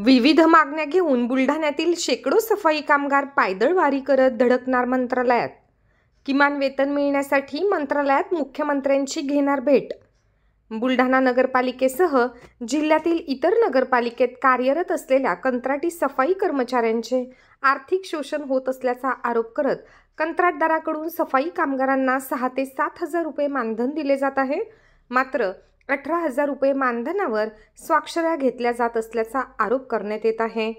विविध मागण्या घेऊन बुलढाण्यातील शेकडो सफाई कामगार पायदळ वारी करत धडकणार मंत्रालयात। किमान वेतन मिळण्यासाठी मंत्रालयात मुख्यमंत्र्यांची घेणार भेट। बुलढाणा नगरपालिकेसह जिल्ह्यातील इतर नगरपालिकेत कार्यरत असलेल्या कंत्राटी सफाई कर्मचाऱ्यांचे आर्थिक शोषण होत असल्याचा आरोप करत कंत्राटदाराकडून सफाई कामगारांना 6 ते 7 हजार रुपये मानधन दिले जात आहे। मात्र 18,000 रुपये मानधनावर स्वाक्षऱ्या घेतल्या जात असल्याचा आरोप करण्यात येत आहे।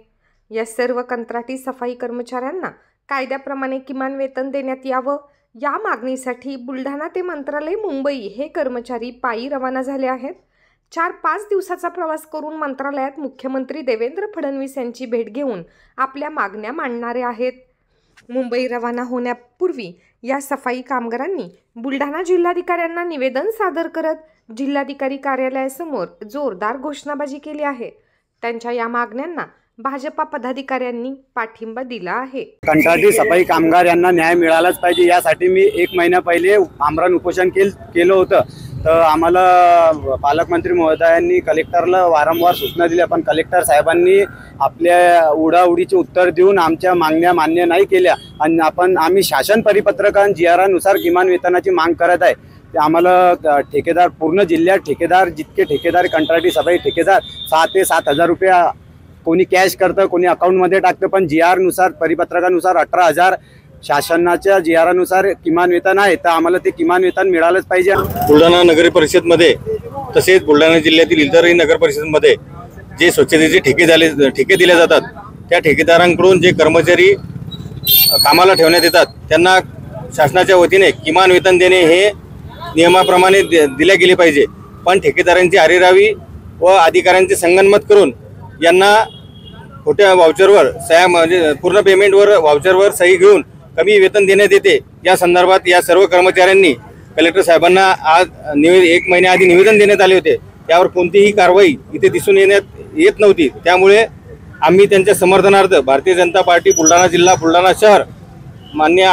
या सर्व कंत्राटी सफाई कर्मचाऱ्यांना कायद्याप्रमाणे किमान वेतन देण्यात यावं, या मागणीसाठी बुलढाणा ते मंत्रालय मुंबई हे कर्मचारी पायी रवाना झाले आहेत। 4-5 दिवसाचा प्रवास करून मंत्रालयात मुख्यमंत्री देवेंद्र फडणवीस यांची भेट घेऊन आपल्या मागण्या मांडणारे आहेत। मुंबई रवाना होण्यापूर्वी या सफाई कामगारांनी बुलढाणा जिल्हाधिकाऱ्यांना निवेदन सादर करत जिल्हाधिकारी कार्यालयासमोर जोरदार घोषणाबाजी केली आहे। त्यांच्या या मागण्यांना भाजपा पदाधिकाऱ्यांनी पाठिंबा दिला आहे। कंत्राटी सफाई कामगार यांना न्याय मिळालाच पाहिजे यासाठी मी 1 महिना पहिले आमरण उपोषण केलं होतं। तर आम्हाला पालकमंत्री महोदयांनी कलेक्टरला वारंवार सूचना दिल्या, पण कलेक्टर साहेबांनी आपल्या उडाउडीचे उत्तर देऊन आमच्या मागण्या मान्य नाही केल्या आणि आम्ही शासन परिपत्रकां GR-नुसार किमान वेतनाची माग करत आहे। आम्हाला ठेकेदार पूर्ण जिल्ह्यात ठेकेदार जितके ठेकेदार कंत्राटी सफाई ठेकेदार 6 ते 7 हजार रुपये कोणी कॅश करतं, कोणी अकाउंटमध्ये टाकतं, पण GR-नुसार परिपत्रकानुसार 18,000 शासनाच्या GR-नुसार किमान वेतन आहे। तर आम्हाला ते किमान वेतन मिळालंच पाहिजे। बुलढाणा नगर परिषदमध्ये तसेच बुलढाणा जिल्ह्यातील इतरही नगर परिषदमध्ये जे स्वच्छतेचे ठेके दिले जातात, त्या ठेकेदारांकडून जे कर्मचारी कामाला ठेवण्यात येतात त्यांना शासनाच्या वतीने किमान वेतन देणे हे नियमाप्रमाणे दिले गेले पाहिजे। पण ठेकेदारांची अरेरावी व अधिकाऱ्यांचे संगनमत करून यांना खोट्या वाउचरवर सह्या म्हणजे पूर्ण पेमेंटवर वाउचरवर सही घेऊन कमी वेतन देण्यात येते। या संदर्भात या सर्व कर्मचाऱ्यांनी कलेक्टर साहेबांना आज 1 महिन्याआधी निवेदन देण्यात आले होते। त्यावर कोणतीही कारवाई इथे दिसून येत नव्हती। त्यामुळे आम्ही त्यांच्या समर्थनार्थ भारतीय जनता पार्टी बुलढाणा जिल्हा बुलढाणा शहर माननीय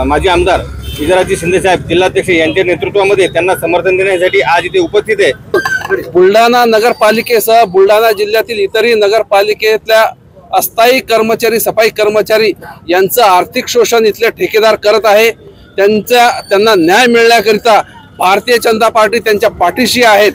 माजी आमदार विजयराजे शिंदे साहेब जिल्हाध्यक्ष यांच्या नेतृत्वामध्ये त्यांना समर्थन देण्यासाठी आज इथे उपस्थित आहे। बुलढाणा नगरपालिकेसह बुलढाणा जिल्ह्यातील इतरही नगरपालिकेतल्या अस्थायी कर्मचारी सफाई कर्मचारी यांचं आर्थिक शोषण इथले ठेकेदार करत आहे। त्यांना न्याय मिळण्याकरिता भारतीय जनता पार्टी त्यांच्या पाठीशी आहेत।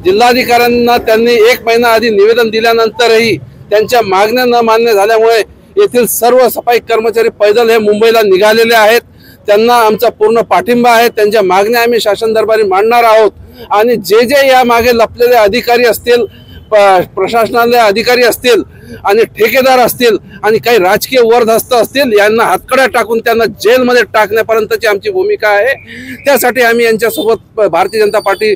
जिल्हाधिकाऱ्यांना त्यांनी 1 महिना आधी निवेदन दिल्यानंतरही त्यांच्या मागण्या न मान्य झाल्यामुळे येथील सर्व सफाई कर्मचारी पैदल हे मुंबईला निघालेले आहेत। त्यांना आमचा पूर्ण पाठिंबा आहे। त्यांच्या मागण्या आम्ही शासन दरबारी मांडणार आहोत आणि जे या मागे लपलेले अधिकारी असतील, प्रशासनातले अधिकारी असतील आणि ठेकेदार असतील आणि काही राजकीय वरदहस्त असतील यांना हातकड्या टाकून त्यांना जेलमध्ये टाकण्यापर्यंतची आमची भूमिका आहे। त्यासाठी आम्ही यांच्यासोबत भारतीय जनता पार्टी